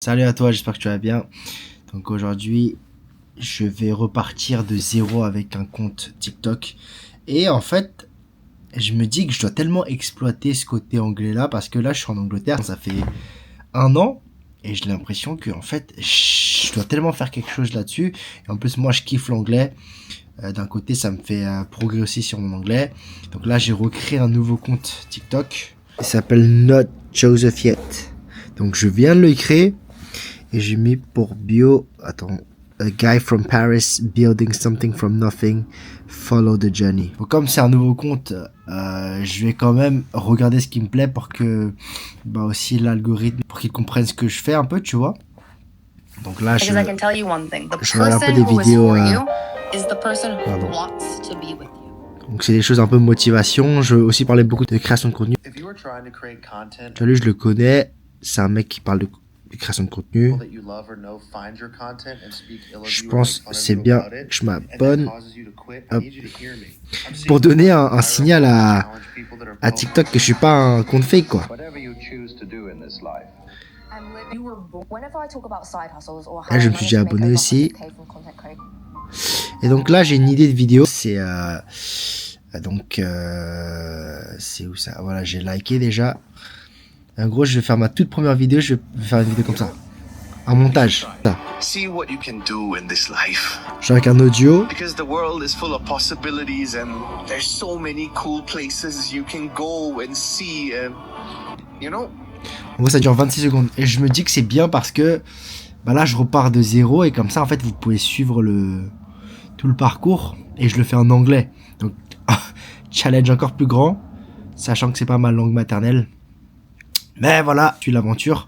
Salut à toi, j'espère que tu vas bien. Donc aujourd'hui, je vais repartir de zéro avec un compte TikTok. Et en fait, je me dis que je dois tellement exploiter ce côté anglais là parce que là, je suis en Angleterre, ça fait un an et j'ai l'impression que en fait, je dois tellement faire quelque chose là-dessus. Et en plus, moi, je kiffe l'anglais. D'un côté, ça me fait progresser sur mon anglais. Donc là, j'ai recréé un nouveau compte TikTok. Il s'appelle Not Joseph Yet. Donc je viens de le créer. Et j'ai mis pour bio, attends, a guy from Paris building something from nothing, follow the journey. Donc comme c'est un nouveau compte, je vais quand même regarder ce qui me plaît pour que, bah aussi l'algorithme, pour qu'il comprenne ce que je fais un peu, tu vois. Donc là, je regarde un peu des vidéos. Donc c'est des choses un peu motivation. Je veux aussi parler beaucoup de création de contenu. Tu vois, lui, je le connais. C'est un mec qui parle de création de contenu. Je pense que c'est bien que je m'abonne pour donner un signal à TikTok que je suis pas un compte fake quoi. Là, je me suis déjà abonné aussi. Et donc là, j'ai une idée de vidéo. C'est c'est où ça? Voilà, j'ai liké déjà. En gros, je vais faire ma toute première vidéo. Je vais faire une vidéo comme ça. Un montage. Ça. Je suis avec un audio. Because the world is full of possibilities and there's so many cool places you can go and see, you know. En gros, ça dure 26 secondes. Et je me dis que c'est bien parce que bah là, je repars de zéro et comme ça, en fait, vous pouvez suivre tout le parcours. Et je le fais en anglais. Donc, challenge encore plus grand, sachant que c'est pas ma langue maternelle. Mais voilà, je suis l'aventure.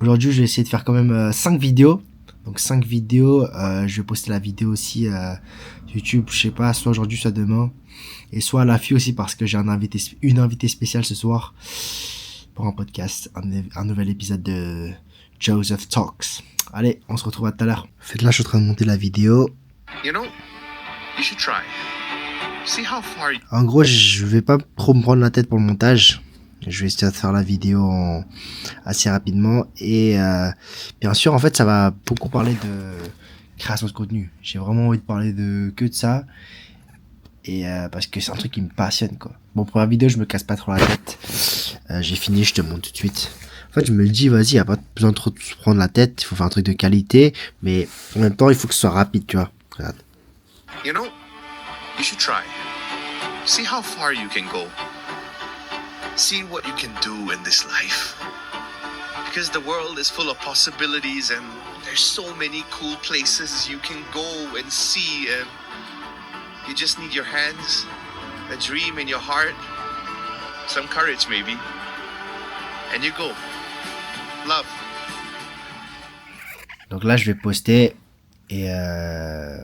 Aujourd'hui, je vais essayer de faire quand même 5 vidéos. Donc 5 vidéos, je vais poster la vidéo aussi YouTube, je sais pas, soit aujourd'hui, soit demain. Et soit à la FI aussi parce que j'ai une invitée spéciale ce soir pour un podcast, un nouvel épisode de Joseph Talks. Allez, on se retrouve à tout à l'heure. En fait, là, je suis en train de monter la vidéo. You know, you should try. See how far you... En gros, je vais pas trop me prendre la tête pour le montage. Je vais essayer de faire la vidéo assez rapidement. Et bien sûr, en fait, ça va beaucoup parler de création de contenu. J'ai vraiment envie de parler que de ça. Et parce que c'est un truc qui me passionne, quoi. Bon, première vidéo, je me casse pas trop la tête. J'ai fini, je te montre tout de suite. En fait, je me dis, vas-y, y a pas besoin de trop se prendre la tête. Il faut faire un truc de qualité. Mais en même temps, il faut que ce soit rapide, tu vois. Regarde. You know, you should try. See how far you can go. See what you can do in this life. Because the world is full of possibilities and there's so many cool places you can go and see. You just need your hands, a dream in your heart, some courage maybe, and you go. Love. Donc là, je vais poster et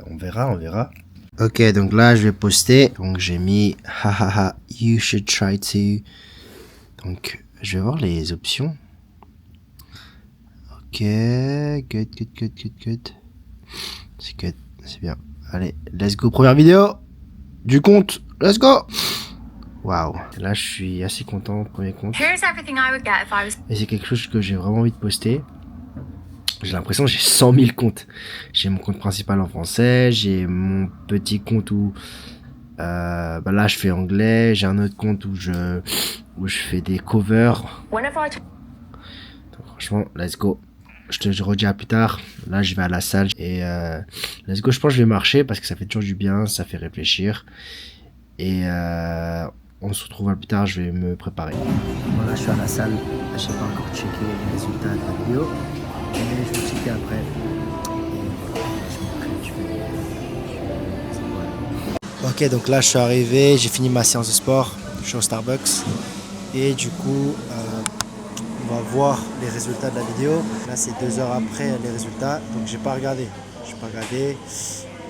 on verra. Ok, donc là, je vais poster. Donc j'ai mis hahaha, you should try to. Donc, je vais voir les options. Ok, good. C'est good, c'est bien. Allez, let's go, première vidéo du compte, let's go. Waouh, là je suis assez content, premier compte. Et c'est quelque chose que j'ai vraiment envie de poster. J'ai l'impression que j'ai 100 000 comptes. J'ai mon compte principal en français, j'ai mon petit compte où bah là je fais anglais, j'ai un autre compte où je fais des covers. Donc, franchement, let's go. Je te redis à plus tard. Là, je vais à la salle et let's go. Je pense que je vais marcher parce que ça fait toujours du bien, ça fait réfléchir. Et on se retrouvera plus tard. Je vais me préparer. Voilà, je suis à la salle. Je n'ai pas encore checké les résultats de la vidéo, mais je vais checker après. Ok, donc là, je suis arrivé. J'ai fini ma séance de sport. Je suis au Starbucks et du coup. On va voir les résultats de la vidéo. Là, c'est 2 heures après les résultats. Donc, j'ai pas regardé.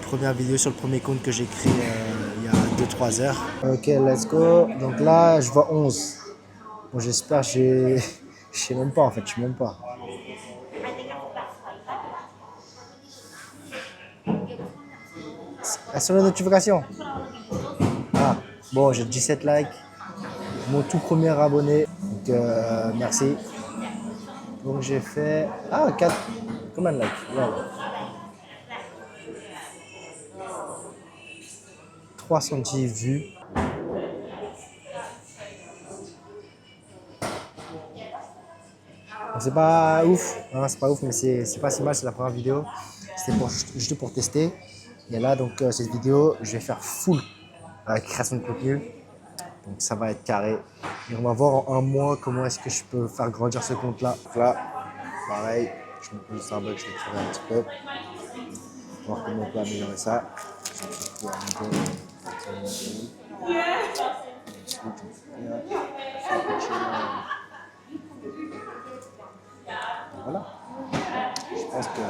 Première vidéo sur le premier compte que j'ai créé il y a 2-3 heures. Ok, let's go. Donc là, je vois 11. Bon, j'espère je sais même pas en fait. Je sais même pas. Sur les notifications. Ah, bon, j'ai 17 likes. Mon tout premier abonné. Donc, merci. Donc j'ai fait... Ah, 4... Comment like? Wow. 310 vues. C'est pas ouf, hein, c'est pas ouf, mais c'est pas si mal, c'est la première vidéo. C'était juste pour tester. Et là, donc, cette vidéo, je vais faire full création de contenu. Donc, ça va être carré. Et on va voir en un mois comment est-ce que je peux faire grandir ce compte-là. Donc là, pareil, je me pose le Starbucks, je vais travailler un petit peu. Voir comment on peut améliorer ça. Voilà. Je pense que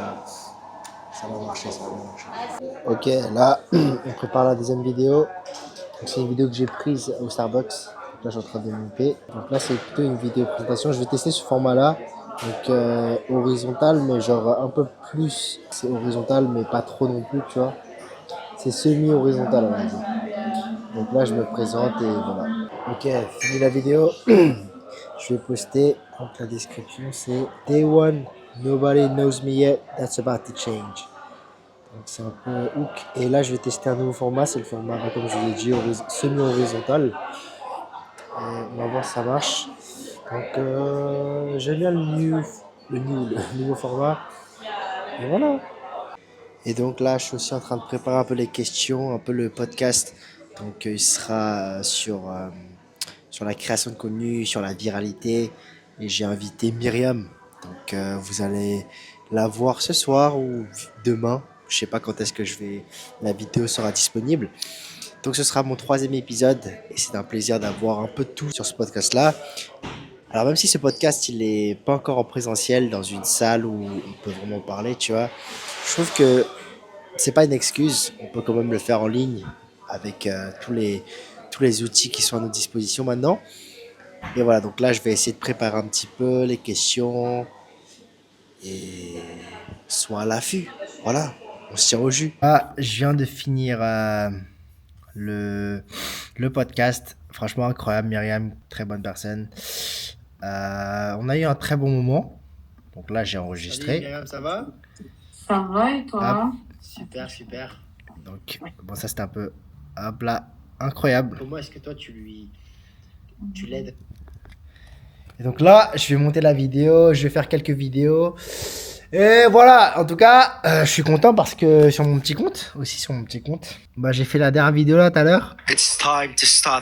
ça va marcher, ça va marcher. Ok, là, on prépare la deuxième vidéo. C'est une vidéo que j'ai prise au Starbucks. Donc là, je suis en train de monter. Donc là, c'est plutôt une vidéo présentation. Je vais tester ce format-là. Donc horizontal, mais genre un peu plus. C'est horizontal, mais pas trop non plus, tu vois. C'est semi-horizontal, on va dire. Donc là, je me présente et voilà. Ok, fini la vidéo. Je vais poster. Donc la description, c'est Day one, nobody knows me yet, that's about to change. Donc c'est un peu hook. Et là, je vais tester un nouveau format. C'est le format, comme je vous l'ai dit, semi-horizontal. On va voir si ça marche. Donc j'aime bien le nouveau format. Et voilà. Et donc là, je suis aussi en train de préparer un peu les questions, un peu le podcast. Donc il sera sur la création de contenu, sur la viralité. Et j'ai invité Myriam. Donc vous allez la voir ce soir ou demain. Je sais pas quand est-ce que la vidéo sera disponible. Donc ce sera mon 3e épisode et c'est un plaisir d'avoir un peu de tout sur ce podcast-là. Alors même si ce podcast il est pas encore en présentiel dans une salle où on peut vraiment parler, tu vois, je trouve que c'est pas une excuse. On peut quand même le faire en ligne avec tous les outils qui sont à notre disposition maintenant. Et voilà, donc là je vais essayer de préparer un petit peu les questions et sois à l'affût. Voilà, on se tient au jus. Ah, je viens de finir le podcast. Franchement, incroyable. Myriam, très bonne personne. On a eu un très bon moment. Donc là, j'ai enregistré. Salut Myriam, ça va? Ça va et toi? Hop, super, super. Donc, bon, ça c'était un peu. Hop là, incroyable. Comment est-ce que toi tu l'aides? Et donc là, je vais monter la vidéo. Je vais faire quelques vidéos. Et voilà, en tout cas, je suis content parce que sur mon petit compte, bah, j'ai fait la dernière vidéo là tout à l'heure.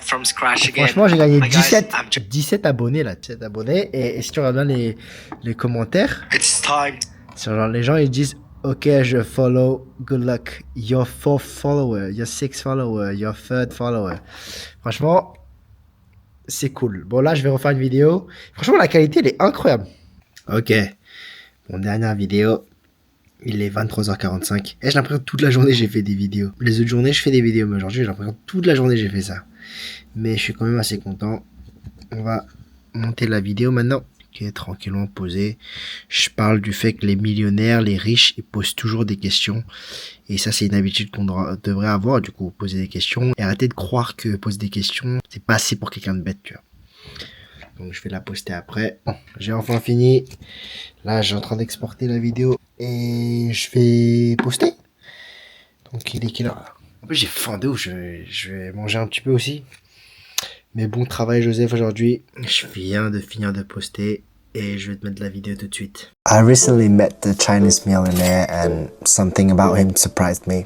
Franchement, j'ai gagné 17 abonnés là, 17 abonnés. Et si tu regardes bien les commentaires, genre, les gens ils disent ok, je follow, good luck, your 4th follower, your 6th follower, your 3rd follower. Franchement, c'est cool. Bon, là, je vais refaire une vidéo. Franchement, la qualité, elle est incroyable. Ok. Mon dernière vidéo, il est 23h45. Et j'ai l'impression que toute la journée, j'ai fait des vidéos. Les autres journées, je fais des vidéos. Mais aujourd'hui, j'ai l'impression que toute la journée, j'ai fait ça. Mais je suis quand même assez content. On va monter la vidéo maintenant. Ok, tranquillement posé. Je parle du fait que les millionnaires, les riches, ils posent toujours des questions. Et ça, c'est une habitude qu'on devrait avoir. Du coup, poser des questions. Et arrêter de croire que poser des questions, c'est pas assez pour quelqu'un de bête, tu vois. Donc je vais la poster après. Bon, j'ai enfin fini. Là, j'ai en train d'exporter la vidéo et je vais poster. Donc il est quelle heure? En plus, j'ai faim de ouf. Je vais manger un petit peu aussi. Mais bon travail, Joseph, aujourd'hui. Je viens de finir de poster et je vais te mettre la vidéo tout de suite. I recently met the Chinese millionaire and something about him surprised me.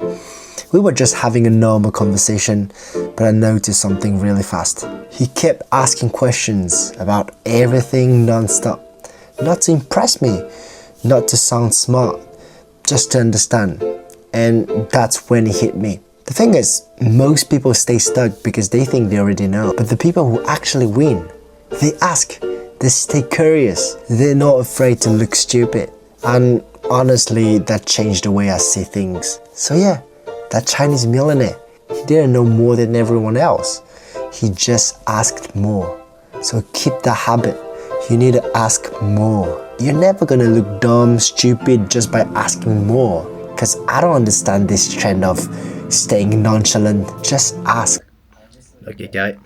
We were just having a normal conversation, but I noticed something really fast. He kept asking questions about everything non-stop. Not to impress me, not to sound smart, just to understand. And that's when it hit me. The thing is, most people stay stuck because they think they already know. But the people who actually win, they ask, they stay curious, they're not afraid to look stupid. And honestly, that changed the way I see things. So yeah. That Chinese millionaire, he didn't know more than everyone else. He just asked more. So keep that habit. You need to ask more. You're never gonna look dumb, stupid just by asking more. Because I don't understand this trend of staying nonchalant. Just ask. Ok, carré.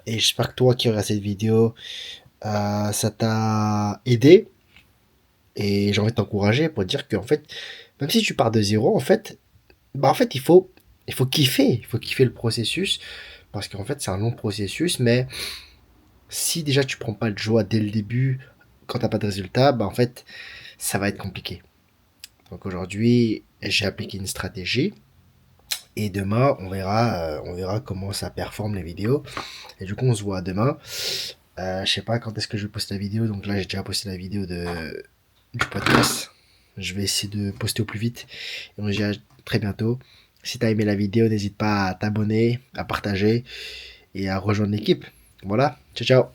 Et j'espère que toi qui regardes cette vidéo, ça t'a aidé. Et j'ai envie de t'encourager pour dire qu'en fait, même si tu pars de zéro, en fait, il faut kiffer le processus, parce qu'en fait, c'est un long processus, mais si déjà tu prends pas de joie dès le début, quand t'as pas de résultat, en fait, ça va être compliqué. Donc aujourd'hui, j'ai appliqué une stratégie, et demain, on verra comment ça performe les vidéos. Et du coup, on se voit demain. Je sais pas quand est-ce que je vais poster la vidéo, donc là, j'ai déjà posté la vidéo du podcast. Je vais essayer de poster au plus vite. Et on se dit à très bientôt. Si t'as aimé la vidéo, n'hésite pas à t'abonner, à partager et à rejoindre l'équipe. Voilà, ciao ciao.